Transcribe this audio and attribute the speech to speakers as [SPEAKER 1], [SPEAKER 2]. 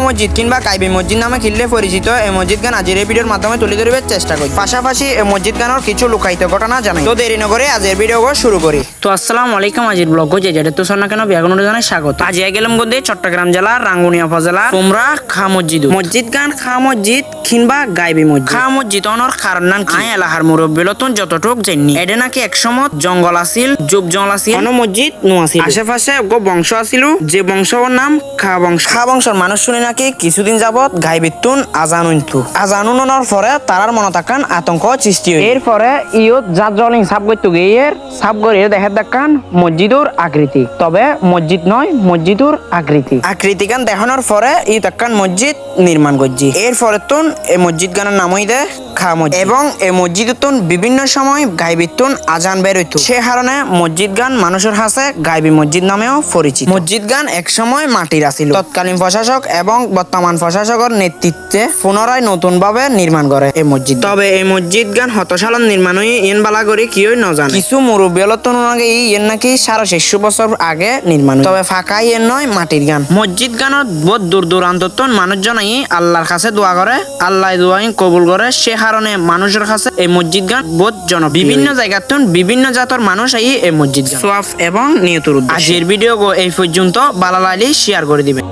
[SPEAKER 1] মসজিদ কিংবা গাইবি মসজিদ নামে খিললে পরিচিত এই মসজিদ গান আজের এই ভিডিওর মাধ্যমে তুলে ধরবার চেষ্টা করি। পাশাপাশি এই মসজিদ গানের কিছু লুকায়িত ঘটনা জানাই। তো দেরি না করে আজের ভিডিও শুরু করি।
[SPEAKER 2] তো আসসালামু আলাইকুম, আজির ব্লগ যে যেটা তো শোনা কেন বিয়াগুন জানাই স্বাগত। আজ গেলাম গদে চট্টগ্রাম জেলার রাঙ্গুনিয়া উপজেলা তোমরা খা মসজিদ মসজিদ গান খা মসজিদ কিংবা গাইবি মসজিদ খা মসজিদ অনর কারণ নাম আই এলাহার মুরব্বী লতন যতটুক জানি এটা নাকি একসময় জঙ্গল আছিল, জুব জঙ্গল আছিল, কোন মসজিদ নো আছিল, আশেপাশে গো বংশ আছিল যে বংশর নাম খা বংশ। খা বংশর মানুষ শুনে নাকি কিছুদিন যাবত গাইবিতুন আজানুনের পরে তারার মনে থাকান আতঙ্ক সৃষ্টি হয়। এরপরে ইয়ত জাত জলিং সাব করতে গিয়ে সাব করে দেখা দেখান মসজিদুর আকৃতি, তবে মসজিদ নয় মসজিদুর আকৃতি গান দেখানোর পরে ই তাকান মসজিদ নির্মাণ করছি। এরপরে তুন এই মসজিদ গানের নাম হইতে খা মসজিদ এবং এই মসজিদতুন বিভিন্ন সময় গাইবিতুন আজান বের হইতো, সে কারণে মসজিদ গান মানুষের কাছে গাইবি মসজিদ নামেও পরিচিত। মসজিদ গান এক সময় মাটির আছিল, তৎকালীন প্রশাসক এবং বর্তমান প্রশাসকের নেতৃত্বে পুনরায় নতুন ভাবে নির্মাণ করে এই মসজিদ। তবে এই মসজিদ গান হত সালত নির্মাণ হয়ে ইয়েন বালা করি কি হই নজানে। কিছু মুরব্বী আগে ইয়েন নাকি 650 বছর আগে নির্মাণ, তবে ফাঁকা ইয়েন নয় মাটির গান। মসজিদ গানত বহুত দূর দূরান্ত মানুষজন আল্লাহর কাছে দোয়া করে, আল্লাহ দোয়া কবুল করে, সে কারণে মানুষের কাছে এই মসজিদ গান বহুত জনপ্রিয়। বিভিন্ন জায়গার বিভিন্ন জাতের মানুষ এই মসজিদ গান সোয়াফ এবং নিয়তের উদ্দেশ্যে। আজকের ভিডিও এই পর্যন্ত ভালো লাগলে শেয়ার করে দিবেন।